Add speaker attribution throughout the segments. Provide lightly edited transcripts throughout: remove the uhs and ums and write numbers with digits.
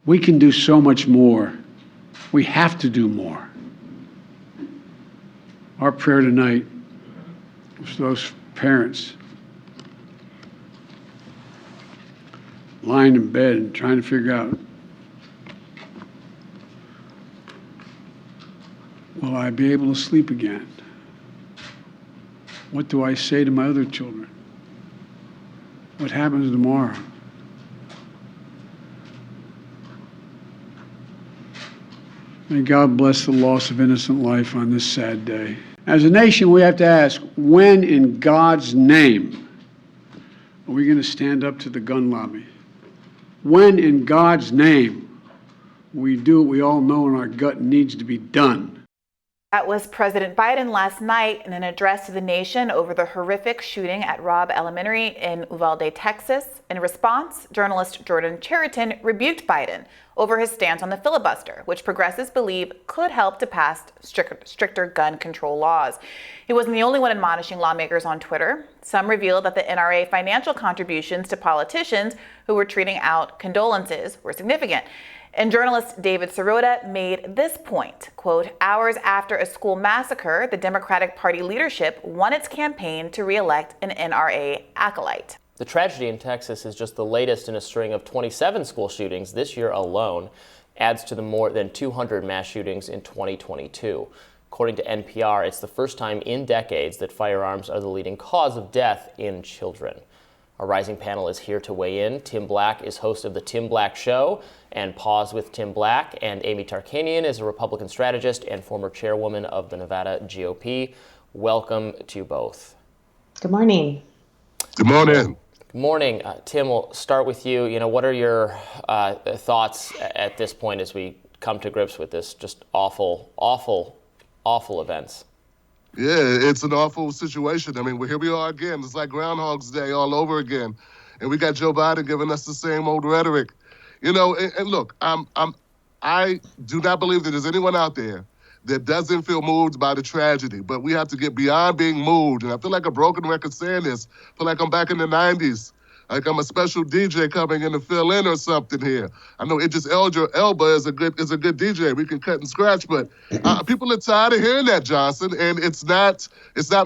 Speaker 1: We can do so much more. We have to do more. Our prayer tonight was for those parents lying in bed and trying to figure out, will I be able to sleep again? What do I say to my other children? What happens tomorrow? May God bless the loss of innocent life on this sad day. As a nation, we have to ask, when in God's name are we going to stand up to the gun lobby? When in God's name we do what we all know in our gut needs to be done?
Speaker 2: That was President Biden last night in an address to the nation over the horrific shooting at Robb Elementary in Uvalde, Texas. In response, journalist Jordan Cheriton rebuked Biden over his stance on the filibuster, which progressives believe could help to pass stricter gun control laws. He wasn't the only one admonishing lawmakers on Twitter. Some revealed that the NRA financial contributions to politicians who were tweeting out condolences were significant. And journalist David Sirota made this point, quote, hours after a school massacre, the Democratic Party leadership won its campaign to re-elect an NRA acolyte.
Speaker 3: The tragedy in Texas is just the latest in a string of 27 school shootings this year alone, adds to the more than 200 mass shootings in 2022. According to NPR, it's the first time in decades that firearms are the leading cause of death in children. Our rising panel is here to weigh in. Tim Black is host of The Tim Black Show and Pause with Tim Black, and Amy Tarkanian is a Republican strategist and former chairwoman of the Nevada GOP. Welcome to you both.
Speaker 4: Good morning.
Speaker 5: Good morning.
Speaker 3: Good morning. Tim, we'll start with you. What are your thoughts at this point as we come to grips with this just awful events?
Speaker 5: Yeah, it's an awful situation. I mean, here we are again. It's like Groundhog's Day all over again. And we got Joe Biden giving us the same old rhetoric. And look, I do not believe that there's anyone out there that doesn't feel moved by the tragedy. But we have to get beyond being moved. And I feel like a broken record saying this. I feel like I'm back in the 90s. Like I'm a special DJ coming in to fill in or something here. I know Idris Elba is a good DJ. We can cut and scratch, but people are tired of hearing that, Johnson, and it's not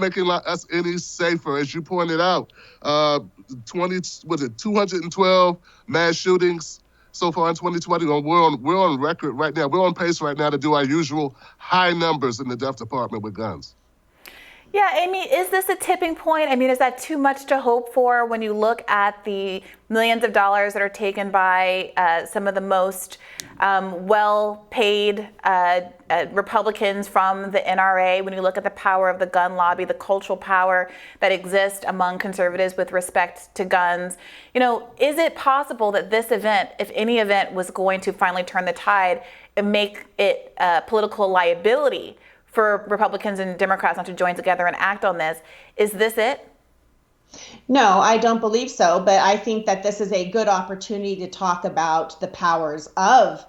Speaker 5: making us any safer. As you pointed out, 212 mass shootings so far in 2020. We're on record right now. We're on pace right now to do our usual high numbers in the death department with guns.
Speaker 2: Yeah, Amy, is this a tipping point? I mean, is that too much to hope for when you look at the millions of dollars that are taken by some of the most well-paid Republicans from the NRA, when you look at the power of the gun lobby, the cultural power that exists among conservatives with respect to guns? Is it possible that this event, if any event, was going to finally turn the tide and make it a political liability for Republicans and Democrats not to join together and act on this? Is this it?
Speaker 4: No, I don't believe so. But I think that this is a good opportunity to talk about the powers of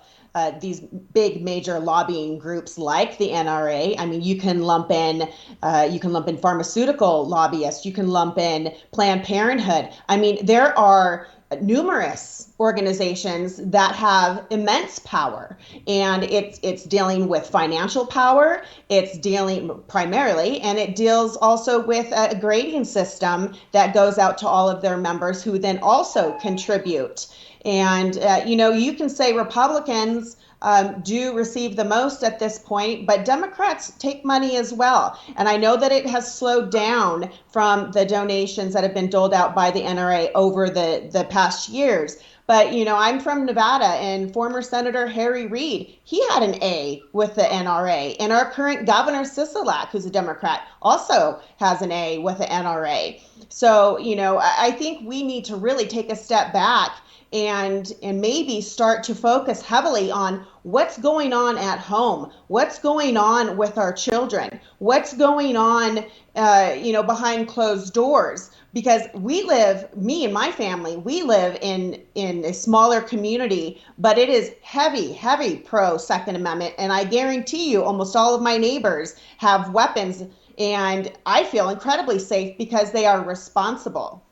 Speaker 4: these big major lobbying groups like the NRA. I mean, you can lump in pharmaceutical lobbyists. You can lump in Planned Parenthood. I mean, there are numerous organizations that have immense power, and it's dealing with financial power. It's dealing primarily, and it deals also with a grading system that goes out to all of their members who then also contribute. And, you can say Republicans do receive the most at this point, but Democrats take money as well. And I know that it has slowed down from the donations that have been doled out by the NRA over the past years. But, I'm from Nevada, and former Senator Harry Reid, he had an A with the NRA. And our current Governor Sisolak, who's a Democrat, also has an A with the NRA. So, I think we need to really take a step back and maybe start to focus heavily on what's going on at home, what's going on with our children, what's going on, behind closed doors. Because me and my family, we live in a smaller community, but it is heavy pro Second Amendment. And I guarantee you almost all of my neighbors have weapons, and I feel incredibly safe because they are responsible.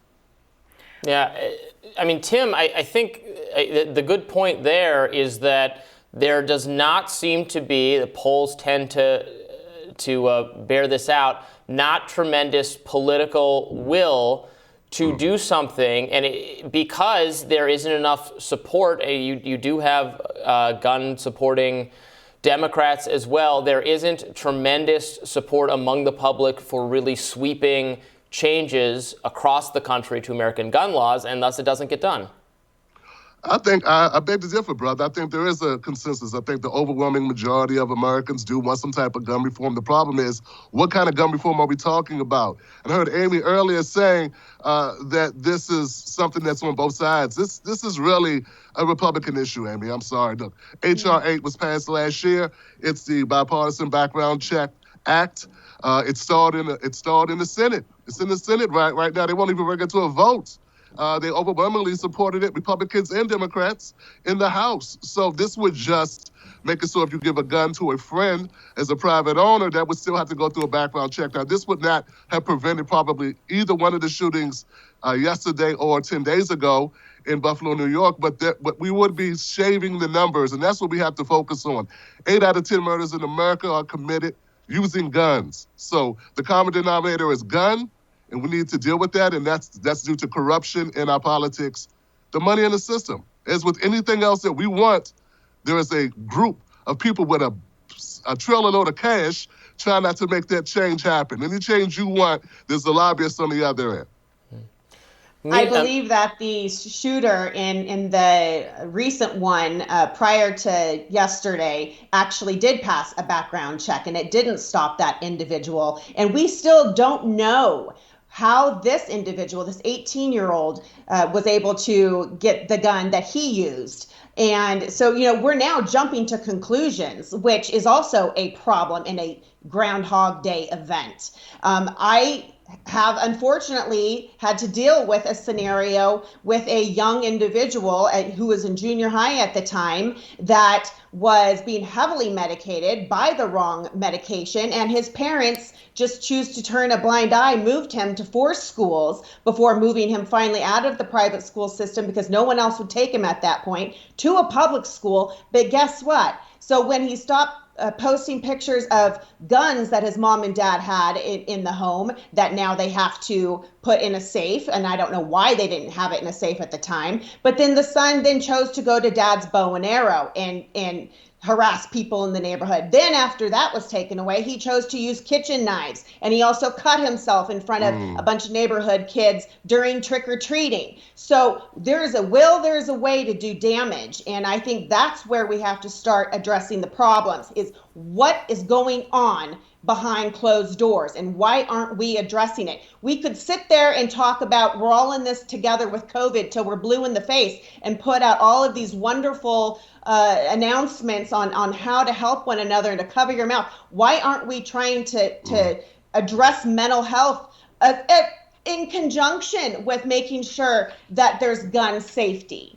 Speaker 3: Yeah, I mean, Tim, I think the good point there is that there does not seem to be, the polls tend to bear this out, not tremendous political will to do something, and because there isn't enough support, you do have gun-supporting Democrats as well, there isn't tremendous support among the public for really sweeping changes across the country to American gun laws, and thus it doesn't get done.
Speaker 5: I think I beg to differ, brother. I think there is a consensus. I think the overwhelming majority of Americans do want some type of gun reform. The problem is, what kind of gun reform are we talking about? And I heard Amy earlier saying that this is something that's on both sides. This is really a Republican issue, Amy. I'm sorry. Look, H.R. 8 was passed last year. It's the Bipartisan Background Check Act. It stalled in the Senate. It's in the Senate right now. They won't even bring it to a vote. They overwhelmingly supported it, Republicans and Democrats, in the House. So this would just make it so if you give a gun to a friend as a private owner, that would still have to go through a background check. Now, this would not have prevented probably either one of the shootings yesterday or 10 days ago in Buffalo, New York, but we would be shaving the numbers, and that's what we have to focus on. 8 out of 10 murders in America are committed using guns. So the common denominator is gun, and we need to deal with that, and that's due to corruption in our politics, the money in the system. As with anything else that we want, there is a group of people with a trailer load of cash trying not to make that change happen. Any change you want, there's a lobbyist on the other end.
Speaker 4: I believe that the shooter in the recent one prior to yesterday actually did pass a background check, and it didn't stop that individual. And we still don't know how this individual, this 18-year-old, was able to get the gun that he used. And so, we're now jumping to conclusions, which is also a problem in a Groundhog Day event. I have unfortunately had to deal with a scenario with a young individual who was in junior high at the time that was being heavily medicated by the wrong medication, and his parents just choose to turn a blind eye, moved him to 4 schools before moving him finally out of the private school system because no one else would take him at that point to a public school. But guess what? So when he stopped posting pictures of guns that his mom and dad had in the home that now they have to put in a safe, and I don't know why they didn't have it in a safe at the time, but then the son then chose to go to dad's bow and arrow and harass people in the neighborhood. Then after that was taken away, he chose to use kitchen knives, and he also cut himself in front of a bunch of neighborhood kids during trick-or-treating. So there's a will, there's a way to do damage, and I think that's where we have to start addressing the problems, is what is going on behind closed doors, and why aren't we addressing it? We could sit there and talk about we're all in this together with COVID till we're blue in the face and put out all of these wonderful announcements on how to help one another and to cover your mouth. Why aren't we trying to address mental health in conjunction with making sure that there's gun safety?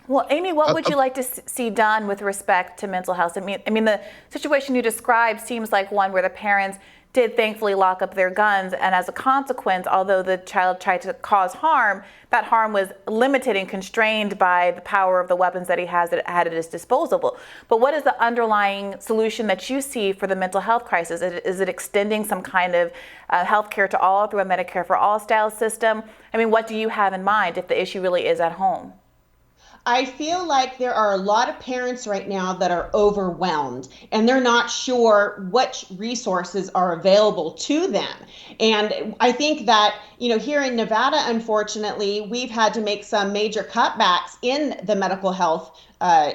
Speaker 2: Well, Amy, what would you like to see done with respect to mental health? I mean, the situation you described seems like one where the parents did thankfully lock up their guns, and as a consequence, although the child tried to cause harm, that harm was limited and constrained by the power of the weapons that he had at his disposal. But what is the underlying solution that you see for the mental health crisis? Is it extending some kind of health care to all through a Medicare for All style system? I mean, what do you have in mind if the issue really is at home?
Speaker 4: I feel like there are a lot of parents right now that are overwhelmed and they're not sure which resources are available to them. And I think that, here in Nevada, unfortunately, we've had to make some major cutbacks in the medical health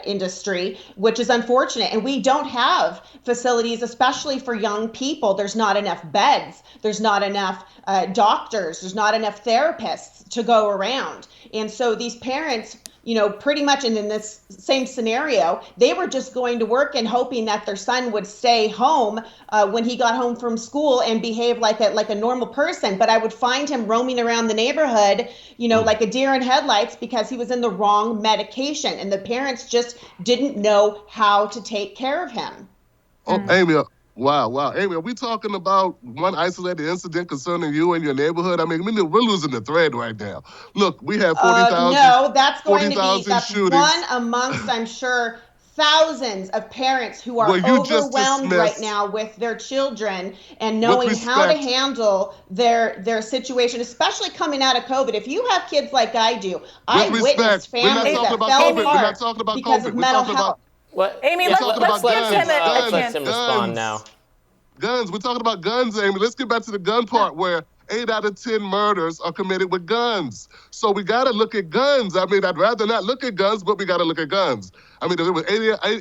Speaker 4: industry, which is unfortunate. And we don't have facilities, especially for young people. There's not enough beds. There's not enough doctors. There's not enough therapists to go around. And so these parents, pretty much in this same scenario, they were just going to work and hoping that their son would stay home when he got home from school and behave like a normal person. But I would find him roaming around the neighborhood, like a deer in headlights because he was in the wrong medication. And the parents just didn't know how to take care of him.
Speaker 5: Oh, Amy, Wow. Amy, are we talking about one isolated incident concerning you and your neighborhood? I mean, we're losing the thread right now. Look, we have 40,000
Speaker 4: No, that's going to be,
Speaker 5: 40,000
Speaker 4: that's
Speaker 5: shootings.
Speaker 4: one amongst, I'm sure, thousands of parents who are
Speaker 5: Well, you just
Speaker 4: overwhelmed right
Speaker 5: dismissed,
Speaker 4: now with their children and
Speaker 5: with
Speaker 4: knowing how to
Speaker 5: respect,
Speaker 4: handle their situation, especially coming out of COVID. If you have kids like I do, I
Speaker 5: with
Speaker 4: witnessed
Speaker 5: respect. We're not
Speaker 4: families
Speaker 5: talking
Speaker 4: that
Speaker 5: about
Speaker 4: fell
Speaker 5: COVID. We're not
Speaker 4: apart
Speaker 5: talking about
Speaker 4: because
Speaker 5: COVID.
Speaker 4: of
Speaker 5: We're
Speaker 4: mental
Speaker 5: talking
Speaker 4: health.
Speaker 5: about,
Speaker 2: Amy,
Speaker 5: we're
Speaker 2: let's
Speaker 5: talking about
Speaker 2: give
Speaker 5: guns,
Speaker 2: Tim a
Speaker 3: let
Speaker 2: chance.
Speaker 3: Tim respond now.
Speaker 5: Guns. We're talking about guns, Amy. Let's get back to the gun part where 8 out of 10 murders are committed with guns. So we got to look at guns. I mean, I'd rather not look at guns, but we got to look at guns. I mean, if it was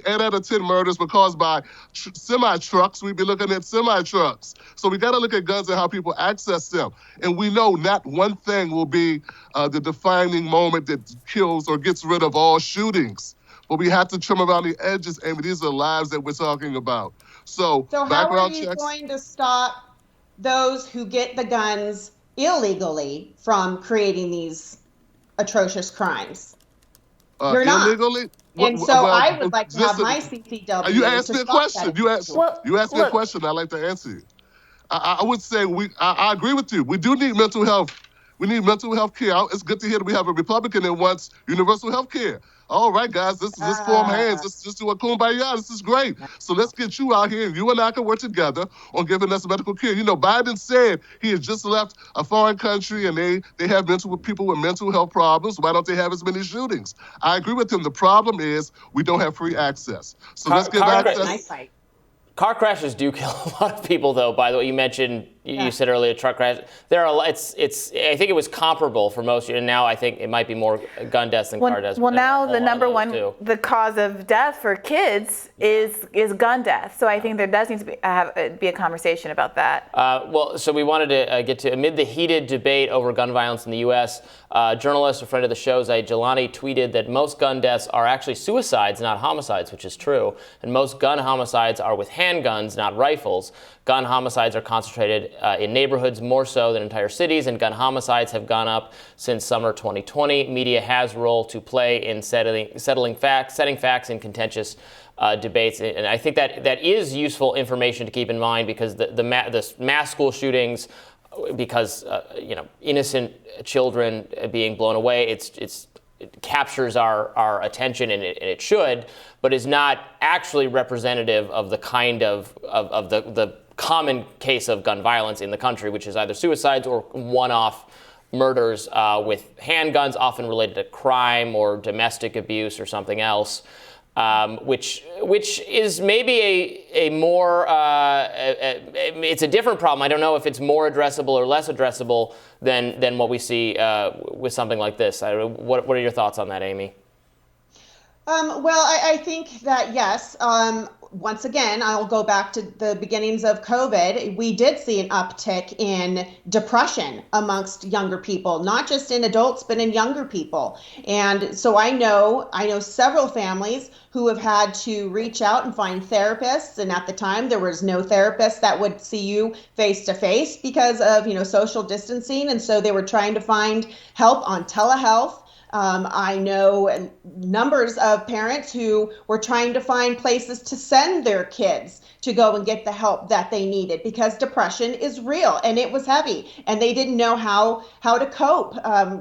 Speaker 5: 8 out of 10 murders were caused by semi-trucks, we'd be looking at semi-trucks. So we got to look at guns and how people access them. And we know not one thing will be the defining moment that kills or gets rid of all shootings. But we have to trim around the edges, Amy. These are lives that we're talking about. So
Speaker 4: So how are
Speaker 5: background
Speaker 4: you
Speaker 5: checks.
Speaker 4: going to stop those who get the guns illegally from creating these atrocious crimes? You're not.
Speaker 5: Illegally?
Speaker 4: And so
Speaker 5: Well,
Speaker 4: I would like to have
Speaker 5: listen,
Speaker 4: my
Speaker 5: you
Speaker 4: CCW
Speaker 5: asked
Speaker 4: to
Speaker 5: me a
Speaker 4: stop
Speaker 5: question.
Speaker 4: that
Speaker 5: You asked
Speaker 4: individual.
Speaker 5: me a
Speaker 2: Look,
Speaker 5: question. I'd like to answer you. I would say I agree with you. We do need mental health. We need mental health care. It's good to hear that we have a Republican that wants universal health care. All right, guys, let's form hands. Let's just do a kumbaya. This is great. So let's get you out here, and you and I can work together on giving us medical care. You know, Biden said he has just left a foreign country, and they have people with mental health problems. Why don't they have as many shootings? I agree with him. The problem is we don't have free access. So let's give access.
Speaker 3: Car crashes do kill a lot of people, though. By the way, you mentioned you said earlier truck crash. There are it's I think it was comparable for most, and now I think it might be more gun deaths than car deaths.
Speaker 2: Well, now the number one,
Speaker 3: too.
Speaker 2: the cause of death for kids is gun death. So I think there does need to be a conversation about that.
Speaker 3: Well, so we wanted to get to, amid the heated debate over gun violence in the U.S., journalist, a friend of the show, Zaid Jilani, tweeted that most gun deaths are actually suicides, not homicides, which is true. And most gun homicides are with handguns, not rifles. Gun homicides are concentrated in neighborhoods more so than entire cities, and gun homicides have gone up since summer 2020. Media has a role to play in setting facts in contentious debates, and I think that is useful information to keep in mind, because the mass school shootings, because innocent children being blown away, it captures our attention, and it should, but is not actually representative of the kind of the common case of gun violence in the country, which is either suicides or one-off murders with handguns, often related to crime or domestic abuse or something else, which is maybe a more it's a different problem. I don't know if it's more addressable or less addressable than what we see with something like this. What are your thoughts on that, Amy?
Speaker 4: Well, I think that, yes, once again, I'll go back to the beginnings of COVID. We did see an uptick in depression amongst younger people, not just in adults, but in younger people. And so I know several families who have had to reach out and find therapists. And at the time, there was no therapist that would see you face to face because of, social distancing. And so they were trying to find help on telehealth. I know numbers of parents who were trying to find places to send their kids to go and get the help that they needed, because depression is real and it was heavy, and they didn't know how to cope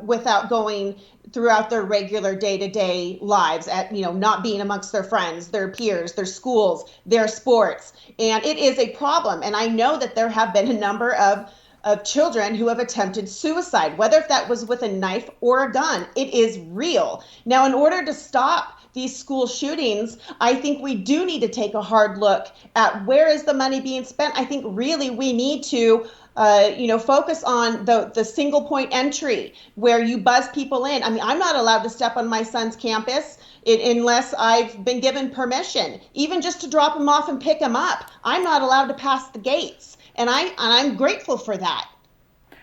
Speaker 4: without going throughout their regular day-to-day lives, at not being amongst their friends, their peers, their schools, their sports. And it is a problem. And I know that there have been a number of children who have attempted suicide, whether if that was with a knife or a gun. It is real. Now, in order to stop these school shootings, I think we do need to take a hard look at where is the money being spent. I think really we need to focus on the single point entry where you buzz people in. I mean, I'm not allowed to step on my son's campus unless I've been given permission, even just to drop him off and pick him up. I'm not allowed to pass the gates. And I'm grateful for that.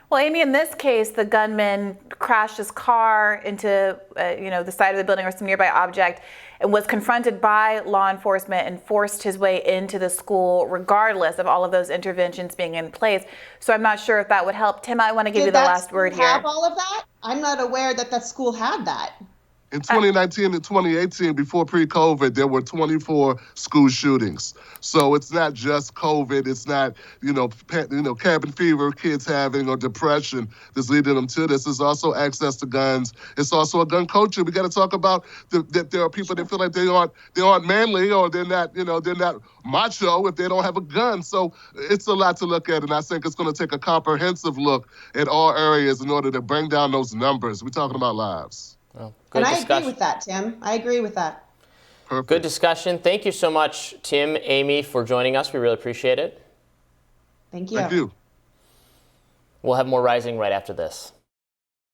Speaker 2: Well, Amy, in this case, the gunman crashed his car into the side of the building or some nearby object, and was confronted by law enforcement and forced his way into the school, regardless of all of those interventions being in place. So I'm not sure if that would help. Tim, I want to give you the last word here.
Speaker 4: Did that school have all of that? I'm not aware that school had that.
Speaker 5: In 2019 and 2018, before pre-COVID, there were 24 school shootings. So it's not just COVID. It's not, cabin fever kids having or depression that's leading them to this. It's also access to guns. It's also a gun culture. We got to talk about that there are people that feel like they aren't manly, or they're not macho if they don't have a gun. So it's a lot to look at, and I think it's going to take a comprehensive look at all areas in order to bring down those numbers. We're talking about lives.
Speaker 3: Well,
Speaker 4: and I agree with that, Tim. I agree with that.
Speaker 5: Perfect.
Speaker 3: Good discussion. Thank you so much, Tim, Amy, for joining us. We really appreciate it.
Speaker 4: Thank you.
Speaker 5: Thank you.
Speaker 3: We'll have more Rising right after this.